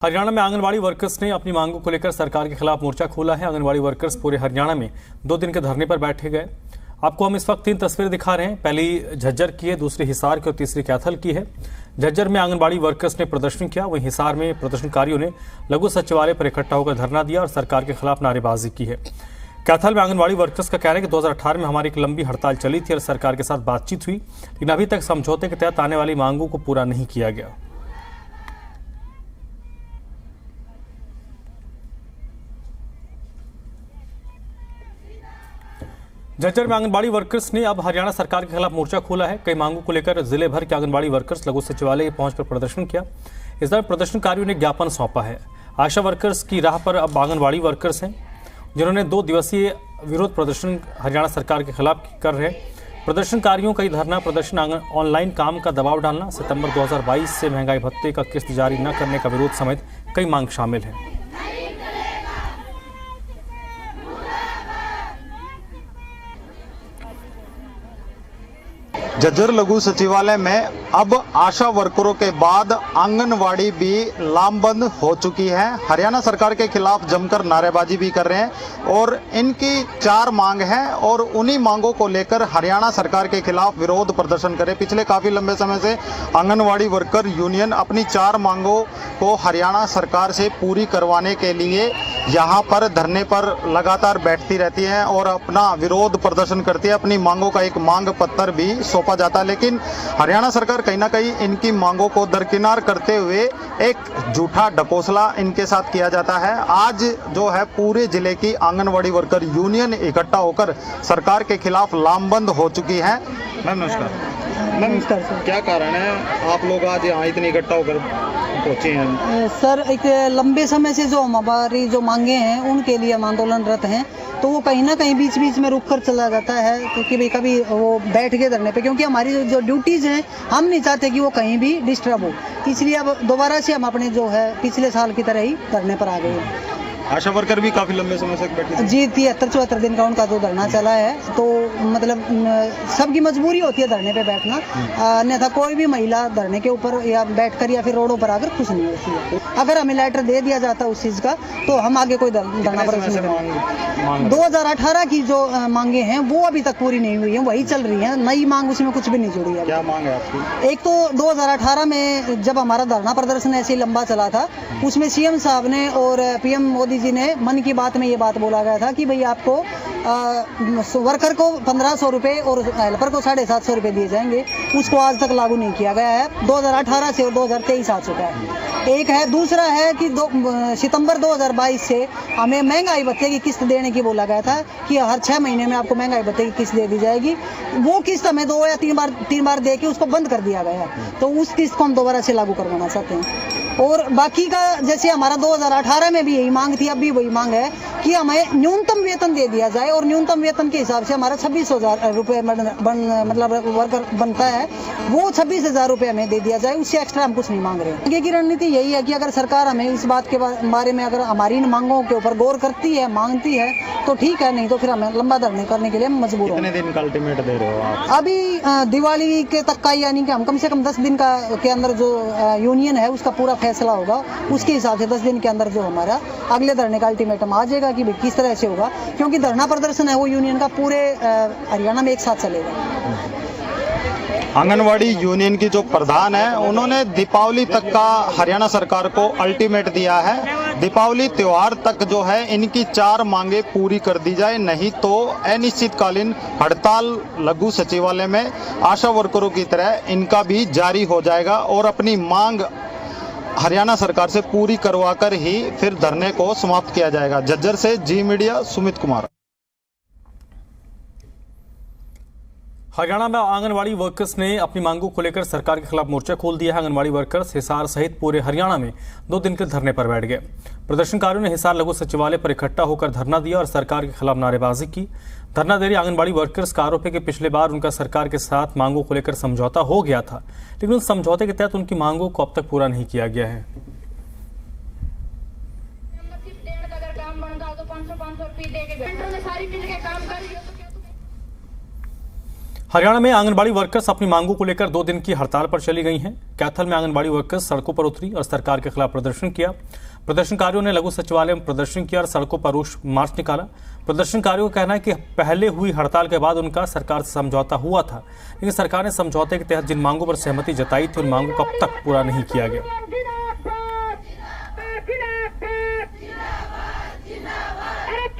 हरियाणा में आंगनबाड़ी वर्कर्स ने अपनी मांगों को लेकर सरकार के खिलाफ मोर्चा खोला है। आंगनबाड़ी वर्कर्स पूरे हरियाणा में 2 दिन के धरने पर बैठे गए। आपको हम इस वक्त 3 तस्वीरें दिखा रहे हैं। पहली झज्जर की है, दूसरी हिसार की और तीसरी कैथल की है। झज्जर में आंगनबाड़ी वर्कर्स ने प्रदर्शन किया, वहीं हिसार में प्रदर्शनकारियों ने लघु सचिवालय पर इकट्ठा होकर धरना दिया और सरकार के खिलाफ नारेबाजी की है। कैथल में आंगनबाड़ी वर्कर्स का कहना है कि 2018 में हमारी एक लंबी हड़ताल चली थी और सरकार के साथ बातचीत हुई, लेकिन अभी तक समझौते के तहत आने वाली मांगों को पूरा नहीं किया गया। झज्जर में आंगनबाड़ी वर्कर्स ने अब हरियाणा सरकार के खिलाफ मोर्चा खोला है। कई मांगों को लेकर जिले भर के आंगनबाड़ी वर्कर्स लघु सचिवालय पहुंचकर प्रदर्शन किया। इस दौरान प्रदर्शनकारियों ने ज्ञापन सौंपा है। आशा वर्कर्स की राह पर अब आंगनबाड़ी वर्कर्स हैं, जिन्होंने 2 दिवसीय विरोध प्रदर्शन हरियाणा सरकार के खिलाफ कर रहे हैं। प्रदर्शनकारियों का धरना प्रदर्शन ऑनलाइन काम का दबाव डालना, सितंबर 2022 से महंगाई भत्ते का किस्त जारी न करने का विरोध समेत कई मांग शामिल हैं। झज्जर लघु सचिवालय में अब आशा वर्करों के बाद आंगनवाड़ी भी लामबंद हो चुकी है। हरियाणा सरकार के खिलाफ जमकर नारेबाजी भी कर रहे हैं और इनकी 4 मांग हैं और उन्हीं मांगों को लेकर हरियाणा सरकार के खिलाफ विरोध प्रदर्शन करे। पिछले काफी लंबे समय से आंगनवाड़ी वर्कर यूनियन अपनी 4 मांगों को हरियाणा सरकार से पूरी करवाने के लिए यहाँ पर धरने पर लगातार बैठती रहती है और अपना विरोध प्रदर्शन करती है। अपनी मांगों का एक मांग पत्र भी सौंपा जाता है, लेकिन हरियाणा सरकार कहीं ना कहीं इनकी मांगों को दरकिनार करते हुए एक झूठा ढकोसला इनके साथ किया जाता है। आज जो है पूरे जिले की आंगनवाड़ी वर्कर यूनियन इकट्ठा होकर सरकार के खिलाफ लामबंद हो चुकी है। मैम नमस्कार। नमस्कार सर। क्या कारण है आप लोग आज यहाँ इतने इकट्ठा होकर पहुंचे हैं? सर, एक लंबे समय से जो हमारी जो मांगे हैं उनके लिए हम आंदोलनरत हैं, तो वो कहीं ना कहीं बीच बीच में रुक कर चला जाता है, क्योंकि भाई कभी वो बैठ गए धरने पे, क्योंकि हमारी जो ड्यूटीज़ हैं हम नहीं चाहते कि वो कहीं भी डिस्टर्ब हो, इसलिए अब दोबारा से हम अपने जो है पिछले साल की तरह ही धरने पर आ गए हैं। आशा वर्कर भी काफी लंबे समय से बैठे जी, 73-74 दिन का उनका जो धरना चला है, तो मतलब सबकी मजबूरी होती है धरने पे बैठना, अन्यथा कोई भी महिला धरने के ऊपर या बैठकर या फिर रोडों पर आकर खुश नहीं होती है। अगर हमें लेटर दे दिया जाता उस चीज़ का तो हम आगे कोई धरना प्रदर्शन नहीं। 2018 की जो मांगे हैं वो अभी तक पूरी नहीं हुई है, वही चल रही है, नई मांग उसमें कुछ भी नहीं जुड़ी है। क्या मांग है आपकी? एक तो 2018 में जब हमारा धरना प्रदर्शन ऐसे ही लंबा चला था, उसमें सीएम साहब ने और पीएम मोदी जी ने मन की बात में ये बात बोला गया था कि भाई आपको वर्कर को 1500 रुपये और हेल्पर को 750 रुपये दिए जाएंगे। उसको आज तक लागू नहीं किया गया है। 2018 से और 2023 आ चुका है। एक है, दूसरा है कि सितंबर 2022 से हमें महंगाई भत्ते की किस्त देने की बोला गया था कि हर 6 महीने में आपको महंगाई भत्ते की किस्त दे दी जाएगी। वो किस्त हमें 2 या 3 बार दे के उसको बंद कर दिया गया है, तो उस किस्त को हम दोबारा से लागू करवाना चाहते हैं। और बाकी का जैसे हमारा 2018 में भी यही मांग थी, अब भी वही मांग है कि हमें न्यूनतम वेतन दे दिया जाए और न्यूनतम वेतन के हिसाब से हमारा 26,000 रुपये मतलब वर्कर बनता है, वो 26,000 रुपये हमें दे दिया जाए, उससे एक्स्ट्रा हम कुछ नहीं मांग रहे हैं। आगे की रणनीति यही है कि अगर सरकार हमें इस बात के बारे में अगर हमारी इन मांगों के ऊपर गौर करती है, मांगती है तो ठीक है, नहीं तो फिर हमें लंबा धरने करने के लिए मजबूर कितने दिन का अल्टीमेट दे रहे हो आप? अभी दिवाली के तक का, यानी कि हम कम से कम 10 दिन का के अंदर जो यूनियन है उसका पूरा फैसला होगा, उसके हिसाब से 10 दिन के अंदर जो हमारा अगले धरने का अल्टीमेटम आ जाएगा कि किस तरह से होगा, क्योंकि धरना प्रदर्शन है वो यूनियन का पूरे हरियाणा में एक साथ चलेगा। आंगनवाड़ी यूनियन की जो प्रधान है उन्होंने दीपावली तक का हरियाणा सरकार को अल्टीमेट दिया है। दीपावली त्योहार तक जो है इनकी 4 मांगे पूरी कर दी जाए, नहीं तो अनिश्चितकालीन हड़ताल लघु सचिवालय में आशा वर्करों की तरह इनका भी जारी हो जाएगा और अपनी मांग हरियाणा सरकार से पूरी करवाकर ही फिर धरने को समाप्त किया जाएगा। झज्जर से जी मीडिया सुमित कुमार। हरियाणा में आंगनबाड़ी वर्कर्स ने अपनी मांगों को लेकर सरकार के खिलाफ मोर्चा खोल दिया है। आंगनबाड़ी वर्कर्स हिसार सहित पूरे हरियाणा में 2 दिन के धरने पर बैठ गए। प्रदर्शनकारियों ने हिसार लघु सचिवालय पर इकट्ठा होकर धरना दिया और सरकार के खिलाफ नारेबाजी की। धरना दे रही आंगनबाड़ी वर्कर्स का आरोप है कि पिछले बार उनका सरकार के साथ मांगों को लेकर समझौता हो गया था, लेकिन उस समझौते के तहत उनकी मांगों को अब तक पूरा नहीं किया गया है। हरियाणा में आंगनबाड़ी वर्कर्स अपनी मांगों को लेकर 2 दिन की हड़ताल पर चली गई हैं। कैथल में आंगनबाड़ी वर्कर्स सड़कों पर उतरी और सरकार के खिलाफ प्रदर्शन किया। प्रदर्शनकारियों ने लघु सचिवालय में प्रदर्शन किया और सड़कों पर रोष मार्च निकाला। प्रदर्शनकारियों का कहना है कि पहले हुई हड़ताल के बाद उनका सरकार से समझौता हुआ था, लेकिन सरकार ने समझौते के तहत जिन मांगों पर सहमति जताई थी उन मांगों को अब तक पूरा नहीं किया गया।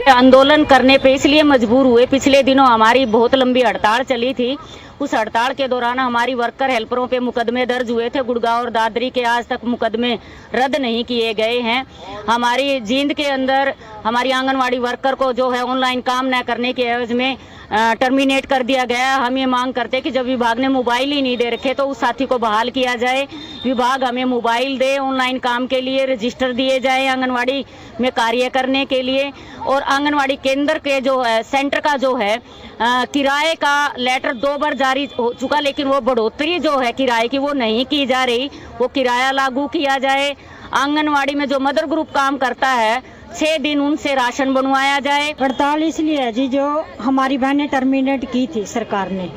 आंदोलन करने पे इसलिए मजबूर हुए, पिछले दिनों हमारी बहुत लंबी हड़ताल चली थी। उस हड़ताल के दौरान हमारी वर्कर हेल्परों पे मुकदमे दर्ज हुए थे। गुड़गांव और दादरी के आज तक मुकदमे रद्द नहीं किए गए हैं। हमारी जींद के अंदर हमारी आंगनवाड़ी वर्कर को जो है ऑनलाइन काम न करने के एवज में टर्मिनेट कर दिया गया। हम ये मांग करते हैं कि जब विभाग ने मोबाइल ही नहीं दे रखे तो उस साथी को बहाल किया जाए। विभाग हमें मोबाइल दे, ऑनलाइन काम के लिए रजिस्टर दिए जाए आंगनवाड़ी में कार्य करने के लिए। और आंगनवाड़ी केंद्र के जो है सेंटर का जो है किराए का लेटर 2 बार जारी हो चुका, लेकिन वो बढ़ोतरी जो है किराए की वो नहीं की जा रही। वो किराया लागू किया जाए। आंगनवाड़ी में जो मदर ग्रुप काम करता है 6 दिन उनसे राशन बनवाया जाए। हड़ताल इसलिए है जी, जो हमारी बहनें टर्मिनेट की थी सरकार ने,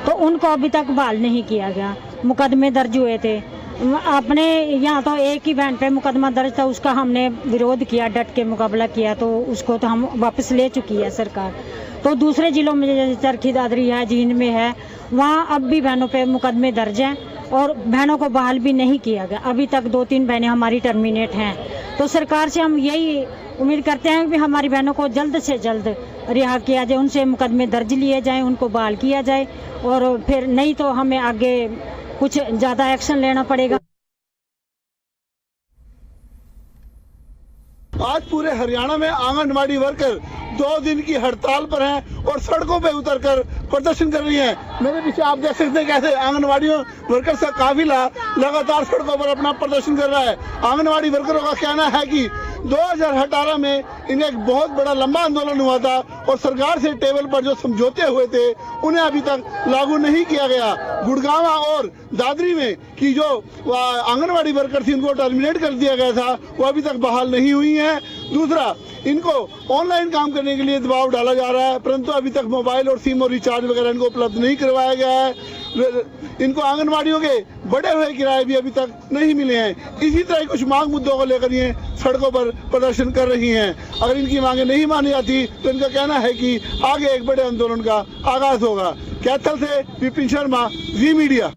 तो उनको अभी तक बहाल नहीं किया गया। मुकदमे दर्ज हुए थे अपने यहाँ, तो एक ही बहन पे मुकदमा दर्ज था, उसका हमने विरोध किया, डट के मुकाबला किया, तो उसको तो हम वापस ले चुकी है सरकार। तो दूसरे जिलों में जैसे चरखी दादरी है, जींद में है, वहाँ अब भी बहनों पे मुकदमे दर्ज हैं और बहनों को बहाल भी नहीं किया गया। अभी तक 2-3 बहनें हमारी टर्मिनेट हैं। तो सरकार से हम यही उम्मीद करते हैं कि हमारी बहनों को जल्द से जल्द रिहा किया जाए, उनसे मुकदमे दर्ज लिए जाएं, उनको बहाल किया जाए, और फिर नहीं तो हमें आगे कुछ ज़्यादा एक्शन लेना पड़ेगा। आज पूरे हरियाणा में आंगनबाड़ी वर्कर 2 दिन की हड़ताल पर हैं और सड़कों पे उतरकर प्रदर्शन कर रही हैं। मेरे पीछे आप देख सकते हैं कैसे आंगनबाड़ियों वर्कर्स का काफिला लगातार सड़कों पर अपना प्रदर्शन कर रहा है। आंगनबाड़ी वर्करों का कहना है कि 2018 में इन्हें एक बहुत बड़ा लंबा आंदोलन हुआ था और सरकार से टेबल पर जो समझौते हुए थे उन्हें अभी तक लागू नहीं किया गया। गुड़गांव और दादरी में की जो आंगनबाड़ी वर्कर थी उनको टर्मिनेट कर दिया गया था, वो अभी तक बहाल नहीं हुई है। दूसरा, इनको ऑनलाइन काम करने के लिए दबाव डाला जा रहा है, परंतु अभी तक मोबाइल और सिम और रिचार्ज वगैरह इनको उपलब्ध नहीं करवाया गया है। इनको आंगनबाड़ियों के बढ़े हुए किराए भी अभी तक नहीं मिले हैं। इसी तरह कुछ मांग मुद्दों को लेकर ये सड़कों पर प्रदर्शन कर रही हैं। अगर इनकी मांगे नहीं मानी जाती तो इनका कहना है कि आगे एक बड़े आंदोलन का आगाज होगा। कैथल से विपिन शर्मा, जी मीडिया।